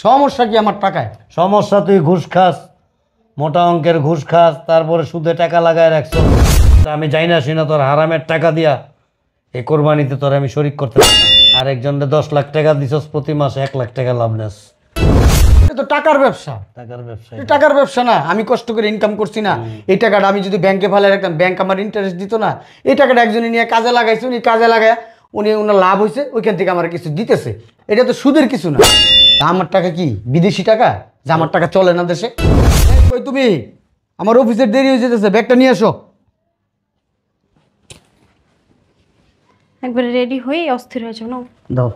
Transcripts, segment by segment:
সমস্যা কি আমার টাকায়? সমস্যা তুই ঘুষ খাস, মোটা অঙ্কের ঘুষ খাস, তারপরে সুদে টাকা লাগায় রাখছ। আমি যাই না শুনে তোর হারামের টাকা দিয়া এই কোরবানিতে তোর আমি শরিক করতে পারি না। আর একজনকে 10 লাখ টাকা দিছস, প্রতি মাসে 1 লাখ টাকা লাভ নেস। এটা তো টাকার ব্যবসা। টাকার ব্যবসা এটা টাকার ব্যবসা না? আমি কষ্ট করে ইনকাম করছি না, এই টাকাটা আমি যদি ব্যাংকে ফেলে রাখতাম, ব্যাংক আমার ইন্টারেস্ট দিত না। এই টাকাটা একজনে নিয়ে কাজে লাগাইছে, উনি কাজে লাগায় ওনার লাভ হয়েছে, ওইখান থেকে আমার কিছু দিতেছে। এটা তো সুদের কিছু না। তা আমার টাকা কি বিদেশি টাকা যে আমার টাকা চলে না দেশে? ওই তুমি, আমার অফিসের দেরি হয়ে যেতেছে, ব্যাগটা নিয়ে আসো। একবারে রেডি হয়ে অস্থির হয়েছে না? দাও।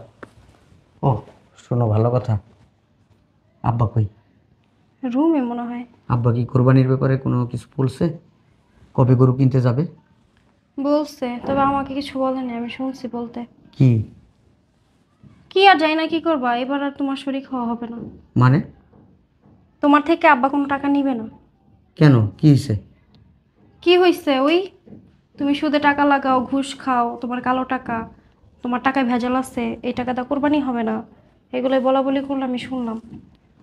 ও শোনো, ভালো কথা, আব্বা কই? রুমে মনে হয়। আব্বা কি কোরবানির ব্যাপারে কোনো কিছু বলছে? কবে গরু কিনতে যাবে? বলছে, তবে আমাকে কিছু বলেনি, আমি শুনছি বলতে। কি কি আর যাই না, কি করবা, এবার আর তোমার শরীর হওয়া হবে না। মানে? তোমার থেকে আব্বা কোনো টাকা নিবে না। কেন, কি হয়েছে? কি হয়েছে? ওই তুমি সুদে টাকা লাগাও, ঘুষ খাও, তোমার কালো টাকা, তোমার টাকায় ভেজাল আছে, এই টাকাটা কোরবানি হবে না, এগুলোই বলা বলি করলে আমি শুনলাম।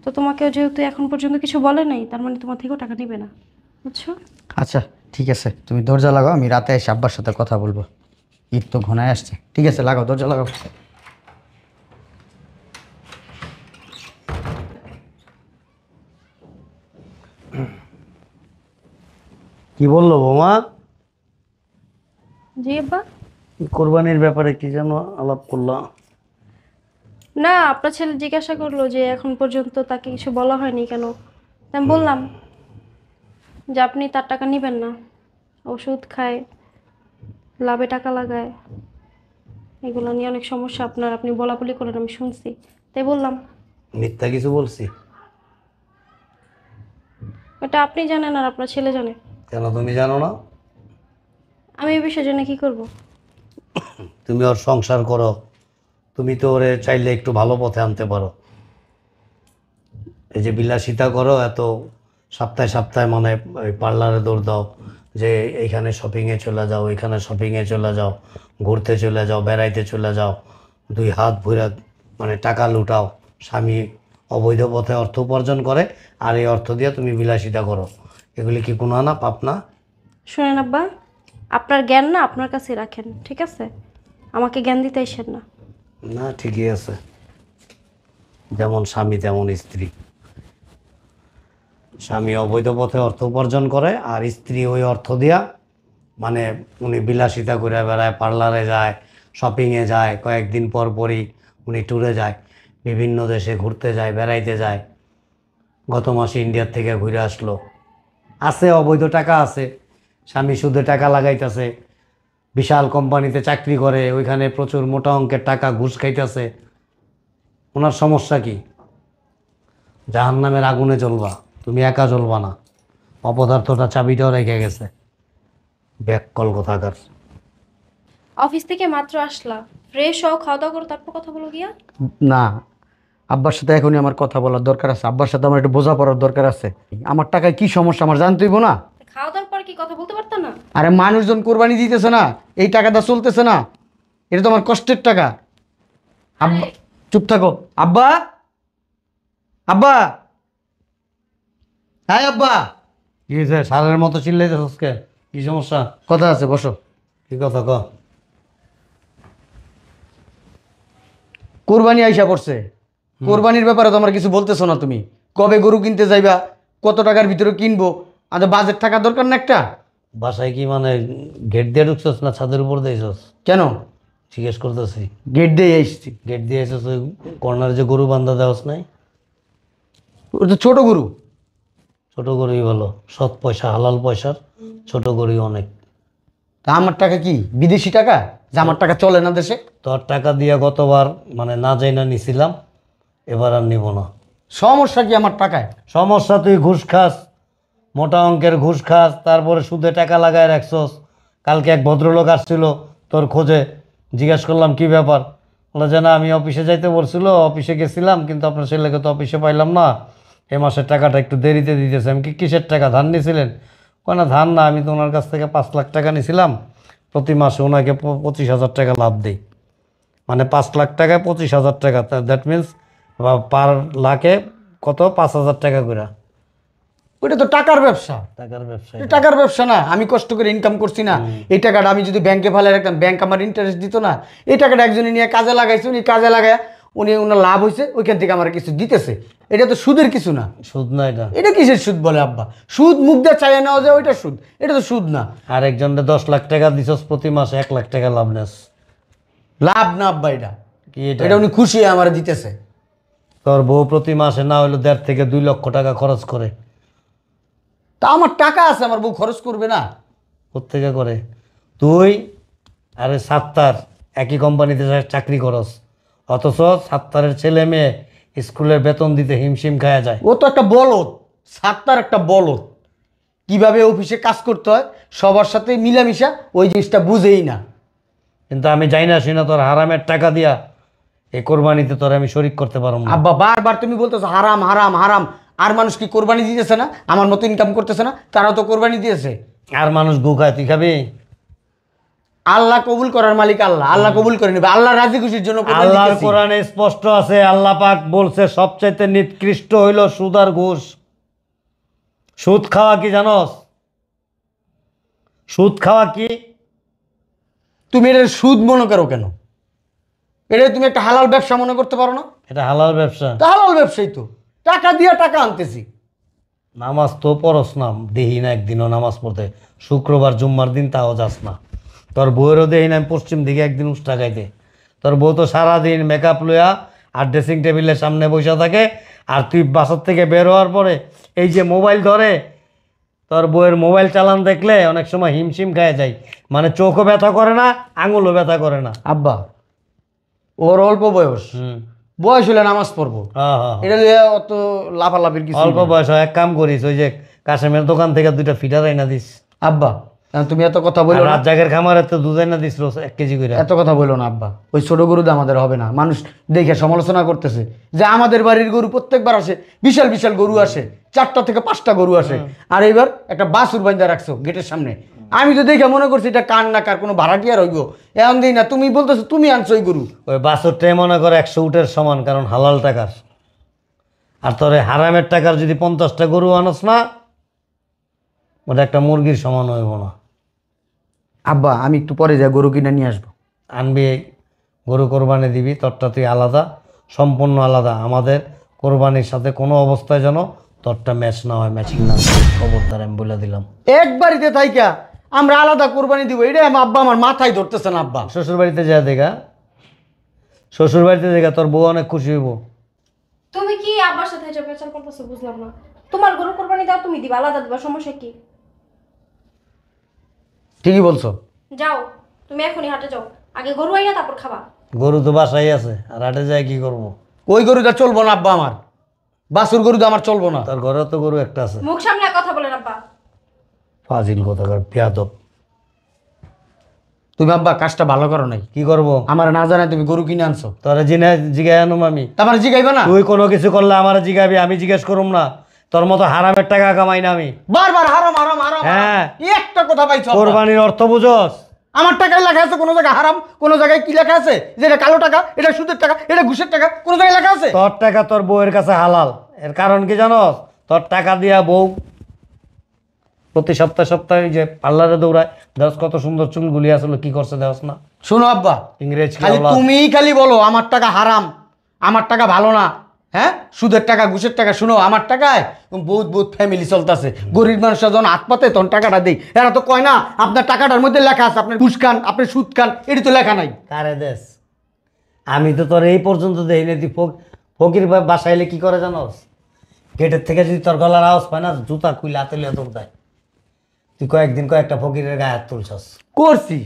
তো তোমাকেও যেহেতু এখন পর্যন্ত কিছু বলে নাই, তার মানে তোমার থেকেও টাকা নিবে না, বুঝছো? আচ্ছা ঠিক আছে, তুমি দরজা লাগাও, আমি রাতে এসে আব্বার সাথে কথা বলবো। ঈদ তো ঘনায় আসছে। ঠিক আছে, লাগাও, দরজা লাগাও। কি বললো বৌমা? জি আব্বা। কোরবানির ব্যাপারে কি যেন আলাপ করলো? না, আপনার ছেলে জিজ্ঞাসা করলো যে এখন পর্যন্ত তাকে কিছু বলা হয়নি কেন। তা আমি বললাম যে আপনি তার টাকা নেবেন না, ওষুধ খায়, লাভে টাকা লাগায়, এগুলো নিয়ে অনেক সমস্যা আপনার, আপনি বলাবলি করেন, আমি শুনছি, তাই বললাম। মিথ্যা কিছু বলছি? এটা আপনি জানেন আর আপনার ছেলে জানে। কেন তুমি জানো না? আমি এই বিষয়ে জেনে কি করব? তুমি ওর সংসার করো, তুমি তো ওরে চাইলে একটু ভালো পথে আনতে পারো। এই যে বিলাসিতা করো এত, সপ্তাহে সপ্তাহে মানে ওই পার্লারে দৌড় দাও, যে এইখানে শপিংয়ে চলে যাও, ওইখানে শপিংয়ে চলে যাও, ঘুরতে চলে যাও, বেড়াইতে চলে যাও, দুই হাত ভরে মানে টাকা লুটাও। স্বামী অবৈধ পথে অর্থ উপার্জন করে, আর এই অর্থ দিয়ে তুমি বিলাসিতা করো। এগুলি কি গুনাহ না, পাপ না? শুনেন আব্বা, আপনার জ্ঞান না আপনার কাছে রাখেন, ঠিক আছে? আমাকে জ্ঞান দিতে আসেন না। না ঠিকই আছে, যেমন স্বামী তেমন স্ত্রী। স্বামী অবৈধ পথে অর্থ উপার্জন করে, আর স্ত্রী ওই অর্থ দিয়া মানে উনি বিলাসিতা করে বেড়ায়, পার্লারে যায়, শপিংয়ে যায়, কয়েকদিন পর পরই উনি ট্যুরে যায়, বিভিন্ন দেশে ঘুরতে যায়, বেড়াইতে যায়। গত মাসে ইন্ডিয়ার থেকে ঘুরে আসলো। আছে অবৈধ টাকা আছে, স্বামী সুদে টাকা লাগাইতেছে, বিশাল কোম্পানিতে চাকরি করে, ওইখানে প্রচুর মোটা অঙ্কের টাকা ঘুষ খাইতেছে। ওনার সমস্যা কি? জাহান্নামের আগুনে জ্বলবা, তুমি একা জ্বলবা না, অপদার্থটা চাবিটাও রেখে গেছে। ব্যাককল কোথাকার। অফিস থেকে মাত্র আসলা, ফ্রেশ হও, খাওয়া দাওয়া করো, তারপর কথা বলো গিয়া। না, আব্বার সাথে এখনই আমার কথা বলার দরকার আছে। আব্বার সাথে আমার একটু বোঝাপড়ার দরকার আছে। আমার টাকায় কি সমস্যা আমার জানতে হইব না? খাওয়া দাওয়ার পর কি কথা বলতে পারতা না? আরে মানুষজন কোরবানি দিতেছে না, এই টাকাটা চলতেছে না, এটা তো আমার কষ্টের টাকা। আব্বা চুপ থাকো। আব্বা, আব্বা, হ্যাঁ আব্বা। কি হয়েছে? সারের মতো চিল্লাইতেছস কে? কি সমস্যা? কথা আছে, বসো। কি কথা ক? কোরবানি আইসা পড়ছে, কোরবানির ব্যাপারে তো আমার কিছু বলতেছো না তুমি। কবে গরু কিনতে যাইবা, কত টাকার ভিতরে কিনবো, আমাদের বাজেট থাকা দরকার না একটা? বাসায় কি মানে গেট দিয়ে ঢুকছস না ছাদের উপর দিয়েছস? কেন? জিজ্ঞেস করতেছি। গেট দিয়ে আসছি। গেট দিয়ে এসেছ, ওই কর্নারে যে গরু বান্ধা দেওয়াস নাই? ওটা তো ছোট গরু। ছোট গরুই ভালো, সৎ পয়সা, হালাল পয়সার ছোট গরুই অনেক। তা আমার টাকা কি বিদেশি টাকা যে আমার টাকা চলে না দেশে? তোর টাকা দিয়ে গতবার মানে না যাই না নিছিলাম, এবার আর নিব না। সমস্যা কি আমার টাকায়? সমস্যা তুই ঘুষ খাস, মোটা অঙ্কের ঘুষ খাস, তারপরে সুদে টাকা লাগায় রাখছস। কালকে এক ভদ্রলোক আসছিল তোর খোঁজে, জিজ্ঞাসা করলাম কি ব্যাপার, বলে যে না আমি অফিসে যাইতে বলছিল, অফিসে গেছিলাম, কিন্তু আপনার ছেলেকে তো অফিসে পাইলাম না, এ মাসের টাকাটা একটু দেরিতে দিতেছে। আমি কি কিসের টাকা, ধান নিয়েছিলেন? কয় না ধান না, আমি তো ওনার কাছ থেকে 5 লাখ টাকা নিয়েছিলাম, প্রতি মাসে ওনাকে 25,000 টাকা লাভ দিই, মানে 5 লাখ টাকায় 25,000 টাকা, দ্যাট মিন্স পার লাখে কত 5,000 টাকা করে ওইটা তো টাকার ব্যবসা। টাকার ব্যবসা। এটা টাকার ব্যবসা না, আমি কষ্ট করে ইনকাম করছি না, এই টাকাটা আমি যদি ব্যাংকে ফেলে রাখতাম, ব্যাংক আমার ইন্টারেস্ট দিত না। এই টাকাটা একজনে নিয়ে কাজে লাগাইছে, উনি কাজে লাগায় ওনার লাভ হয়েছে, ওইখান থেকে আমার কিছু দিতেছে। এটা তো সুদের কিছু না। সুদ না এটা। এটা কিসের সুদ বলে আব্বা? সুদ মুখ দিয়ে চাইয়ে নেওয়া যায়, ওইটা সুদ, এটা তো সুদ না। আর একজনকে 10 লাখ টাকা দিছস প্রতি মাসে 1 লাখ টাকা লাভ নেস। লাভ না আব্বা, এটা কি এটা? এটা উনি খুশি হয়ে আমার দিতেছে। তোর বউ প্রতি মাসে না হইলো 1.5 থেকে 2 লক্ষ টাকা খরচ করে। তা আমার টাকা আছে, আমার বউ খরচ করবে না? কোত্থেকে করে? তুই আরে সাত্তার একই কোম্পানিতে চাকরি করস, অথচ সাত্তারের ছেলে মেয়ে স্কুলের বেতন দিতে হিমশিম খায়া যায়। ও তো একটা বলদ, সাত্তার একটা বলদ। কিভাবে অফিসে কাজ করতে হয় সবার সাথে মিলামিশা, ওই জিনিসটা বুঝেই না। কিন্তু আমি যাই না শুনে তোর হারামের টাকা দিয়া এই কোরবানিতে তোর আমি শরিক করতে পারবো না। আব্বা বারবার তুমি বলতেছো হারাম হারাম হারাম। আর মানুষ কি কোরবানি দিতেছে না? আমার মতো ইনকাম করতেছে না? তারাও তো কোরবানি দিয়েছে। আর মানুষ গু খায়, তুই খাবি? আল্লাহ কবুল করার মালিক আল্লাহ, আল্লাহ কবুল করে নেবে। আল্লাহ রাজি খুশির জন্য কোরবানি আল্লাহর দিতেছি। কোরআনে স্পষ্ট আছে, আল্লাহ পাক বলছে সবচাইতে নিকৃষ্ট হইল সুদ আর ঘুষ। সুদ খাওয়া কি জানোস? সুদ খাওয়া কি? তুমি এটা সুদ মনে করো কেন? এটা তুমি একটা হালাল ব্যবসা মনে করতে পারো না? এটা হালাল ব্যবসা। তা হালাল ব্যবসাই তো, টাকা দিয়ে টাকা আনতেছি। নামাজ তো পড়স না, দেহি না একদিনও নামাজ পড়তে। শুক্রবার জুম্মার দিন তাও যাস না। তোর বউয়েরও দেহি না পশ্চিম দিকে একদিন উষ্টা খাইতে। তোর বউ তো সারাদিন মেকআপ লইয়া আর ড্রেসিং টেবিলের সামনে বসে থাকে, আর তুই বাসার থেকে বের হওয়ার পরে এই যে মোবাইল ধরে, তোর বউয়ের মোবাইল চালান দেখলে অনেক সময় হিমশিম খায় যায়। মানে চোখও ব্যথা করে না, আঙুলও ব্যথা করে না। আব্বা ওর অল্প বয়স, বয়স হলে নামাজ পড়বো, হ্যাঁ হ্যাঁ। এটা লিয়ে অত লাফালাফির কিছু অল্প নেই। বয়স হয়, এক কাম করিস, ওই যে কাশেমের দোকান থেকে 2টা ফিটার আইনা দিস। আব্বা তুমি এত কথা বলো না, রাত জাগের খামারে তো দুধ আইনা দিস রোজ 1 কেজি করে। এত কথা বলো না আব্বা। ওই ছোট গরু তো আমাদের হবে না। মানুষ দেখে সমালোচনা করতেছে যে আমাদের বাড়ির গরু প্রত্যেকবার আসে, বিশাল বিশাল গরু আসে, 4টা থেকে 5টা গরু আসে, আর এইবার একটা বাছুর বান্ধা রাখছো গেটের সামনে। আমি তো দেখে মনে করছি এটা কার না কার কোনো ভাড়াটিয়া রইব, এমন দিই না। তুমি বলতেছো তুমি আনছো ওই গরু। ওই বাছরটাই মনে করে 100 উটের সমান, কারণ হালাল টাকার। আর তোর এই হারামের টাকার যদি 50টা গরু আনস না, ওটা একটা মুরগির সমান হইব না। আব্বা আমি একটু পরে যাই গরু কিনে নিয়ে আসবো। আনবি, গরু কোরবানি দিবি, তোরটা তুই আলাদা, সম্পূর্ণ আলাদা। আমাদের কোরবানির সাথে কোনো অবস্থায় যেন তোরটা ম্যাচ না হয়, ম্যাচিং না হয়, খবরদার আমি বলে দিলাম। এক বাড়িতে থাইকা আমরা আলাদা কোরবানি দিব, এটা আব্বা আমার মাথায় ধরতেছে না আব্বা। শ্বশুর বাড়িতে যা দেখা, শ্বশুর বাড়িতে দেখা তোর বউ অনেক খুশি হইব। তুমি কি আব্বার সাথে এটা পেচাল করতেছো? বুঝলাম না। তোমার গরু কোরবানি দাও, তুমি দিবা, আলাদা দিবা, সমস্যা কি? ঠিকই বলছো। যাও, তুমি এখনই হাটে যাও, আগে গরু আইয়া তারপর খাবা। গরু তো বাসায় আছে, আর হাটে যায় কি করবো? ওই গরুটা চলবো না আব্বা, আমার বাছুর গরুটা আমার চলবো না। তোর ঘরে তো গরু একটা আছে। মুখ সামনে কথা বলেন আব্বা। ফাজিল কথাকার, বেয়াদব। তুমি আব্বা কাজটা ভালো করো নাই। কি করবো? আমার না জানাই তুমি গরু কিনে আনছো, তোরা জিগাই আনুম আমি? তারপরে জিগাইবা না? তুই কোনো কিছু করলে আমার জিগাবি, আমি জিজ্ঞেস করুম না? তোর মতো হারামের টাকা কামাই না আমি। বারবার হারাম হারাম হারাম। হ্যাঁ। এই একটা কথা পাইছো আব্বা। কোরবানির অর্থ বুঝোস? আমার টাকায় লেখা আছে কোনো জায়গায় হারাম, কোনো জায়গায় কি লেখা আছে যে এটা কালো টাকা, এটা সুদের টাকা, এটা ঘুষের টাকা, কোনো জায়গায় লেখা আছে? তোর টাকা তোর বউয়ের কাছে হালাল। এর কারণ কি জানোস? তোর টাকা দিয়া বউ প্রতি সপ্তাহে সপ্তাহে যে পার্লারে দৌড়ায়, দেখ কত সুন্দর চুলগুলি আসলে কি করছে দেওয়াস না? শোনো আব্বা, ইংরেজ খালি তুমিই খালি বলো আমার টাকা হারাম, আমার টাকা ভালো না, হ্যাঁ সুদের টাকা ঘুষের টাকা। শুনো আমার টাকায় বহুত বহুত ফ্যামিলি চলতেছে, গরিব মানুষরা যখন হাত পাতে তখন টাকাটা দেই। এরা তো কয় না আপনার টাকাটার মধ্যে লেখা আছে আপনার ঘুষ খান, আপনি সুদ খান, এটি তো লেখা নাই। কারে দেশ? আমি তো তোর এই পর্যন্ত দেই না। তুই ফকির বাসায় এলে কি করে জানোস? গেটের থেকে যদি তোর গলার আওয়াজ পায় না, জুতা খুলে হাতে লিয়ে দৌড় দেয়। তুই কয়েকদিন কয়েকটা ফকিরের গায়ে হাত তুলছস। করছি,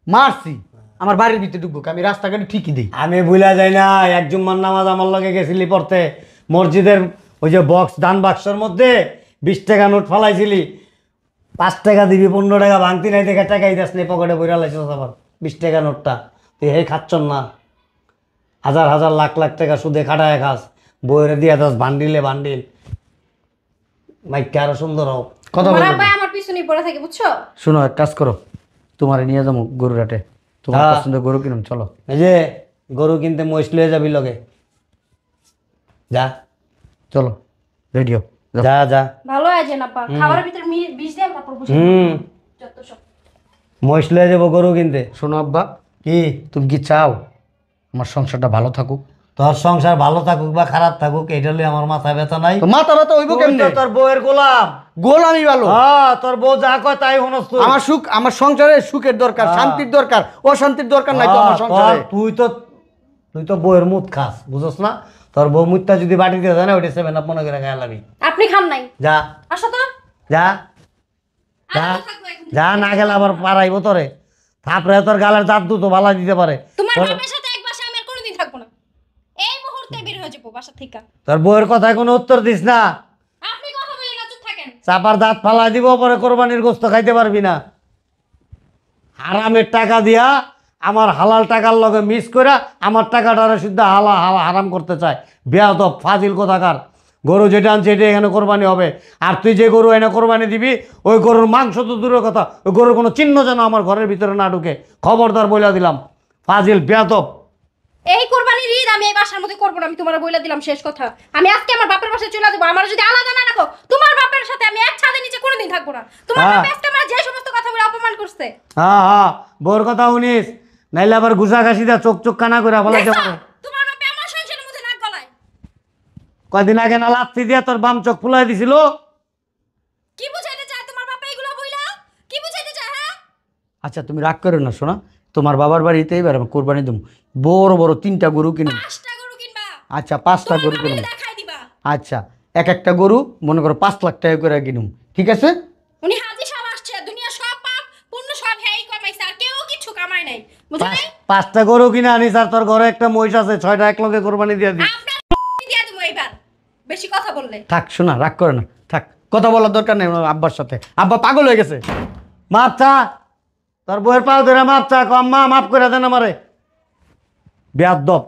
মারছি, আমার বাড়ির ভিতরে ঢুকবো, আমি রাস্তাঘাটে ঠিকই দিই। আমি ভুলা যাই না, এক জুম্মার নামাজ আমার লগে গেছিলি পড়তে, মসজিদের ওই যে বক্স দান বাক্সর মধ্যে 20 টাকা নোট ফালাইছিলি। 5 টাকা দিবি, 15 টাকা ভাঙতি নাই দেখে টাকাই দাস নেই, পকেটে বইরা লাইছিস আবার 20 টাকা নোটটা। তুই হে খাচ্ছন না, হাজার হাজার লাখ লাখ টাকা সুদে খাটায় খাস, বইরে দিয়ে দাস বান্ডিলে বান্ডিল। মাইকে আরো সুন্দর হোক। কথা তোমার বলবো আব্বা না। আমার পিছনে পড়ে থাকে, বুঝছো? শোনো এক কাজ করো, তোমার নিয়ে যাবো গরু রাটে, তোমার হ্যাঁ। পছন্দের গরু কিনুন, চলো। এই যে গরু কিনতে মহিষ লয়ে যাবি লগে। যা চলো রেডিও। যা যা। ভালো আছেন আপা, খাবারের ভিতরে বিষ দেন তারপর বসে যত সব। মহিষ লয়ে যাবো গরু কিনতে। শোনো আব্বা, কি তুমি কি চাও আমার সংসারটা ভালো থাকুক? তোর সংসার ভালো থাকুক বা খারাপ থাকুক এটা লই আমার মাথা ব্যথা নাই। তো মাথা ব্যথা হইব তুই কেমনে? তো তোর বউয়ের গোলাম। গোলামি ভালো। হ্যাঁ, তোর বউ যা কয় তাই হনস তুই। আমার সুখ, আমার সংসারে সুখের দরকার, শান্তির দরকার, অশান্তির দরকার নাই তো আমার সংসারে। তুই তো বউয়ের মুখ খাস, বুঝছ না? তোর বউ মুখটা যদি বাটিতে দেয় না ওইটা 7 আপ মনে করে খাই লাবি। আপনি খান নাই? যা আসো তো। যা যা যা, না গেলে আবার পারাইবো তোরে। থাপড়ে তোর গালের দাঁত দুটো ভালা দিতে পারে। তোমার বাপের সাথে এক বাসায় আমি আর কোনোদিন থাকবো না। এই মুহূর্তে বের হয়ে যাবো বাসা থেকে। তোর বউয়ের কথায় কোনো উত্তর দিস না। আপনি কথা বলেন না, চুপ থাকেন। চাপার দাঁত ফালাই দিব, পরে কোরবানির গোস্ত খাইতে পারবি না। হারামের টাকা দিয়া আমার হালাল টাকার লগে মিস করে আমার টাকাটারে শুদ্ধ হারাম করতে চায়। বেয়াদব ফাজিল কোথাকার। গরু যেটা আনছে এটা এখানে কোরবানি হবে, আর তুই যে গরু এনে কোরবানি দিবি ওই গরুর মাংস তো দূরের কথা, ওই গরুর কোনো চিহ্ন যেন আমার ঘরের ভিতরে না ঢুকে। খবরদার বইলা দিলাম, ফাজিল বেয়াদব। এই কোরবানির ঈদ আমি এই বাসার মধ্যে করবো না, আমি তোমার বইলা দিলাম, শেষ কথা। আমি আজকে আমার বাপের বাসায় চলে যাবো। আমার যদি আলাদা না রাখো, তোমার বাপের সাথে আমি এক ছাদের নিচে কোনোদিন থাকবো না। তোমার বাপ আজকে আমার যে সমস্ত কথাগুলো অপমান করছে। হ্যাঁ হ্যাঁ, বোর কথা শুনিস, নাইলে আবার ঘুষা ঘাসি দা চোখ চোখ কানা করে বলাইতে দেখছো? পারে। তোমার বাপে আমার সংসারের মধ্যে নাক গলায়। কয়দিন আগে না লাথি দিয়া তোর বাম চোখ ফুলাই দিছিল। কি বুঝাইতে চায় তোমার বাপে এগুলো বইলা? কি বুঝাইতে চায়? হ্যাঁ, আচ্ছা তুমি রাগ করো না, শোনা, তোমার বাবার বাড়িতে এবার আমি কোরবানি দেবো, বড় বড় 3টা গরু কিনুম। 5টা গরু কিনবা? আচ্ছা 5টা গরু তোমার কিনুম। বাপে দেখাই দিবা। আচ্ছা এক একটা গরু মনে করো 5 লাখ টাকা করে কিনুম, ঠিক আছে? উনি হাজি সাহেব আসছে, দুনিয়া সব পাপ পুণ্য সব হেই কামাইছে, আর কেউ কিছু কামায় নাই, বুঝো নাই? 5টা গরু কিনে আনিস, আর তোর ঘরে একটা মহিষ আছে, 6টা এক লগে কোরবানি দিয়ে দিস। আপনার দিয়া দেবো এইবার বেশি কথা বললে। থাক শোনা, রাগ করে না, থাক, কথা বলার দরকার নেই আমার আব্বার সাথে। আব্বা পাগল হয়ে গেছে। মাপ চা, তোর বউয়ের পাও ধরে মাপ চা, আম্মা মাফ করে দেন আমারে। বেয়াদব।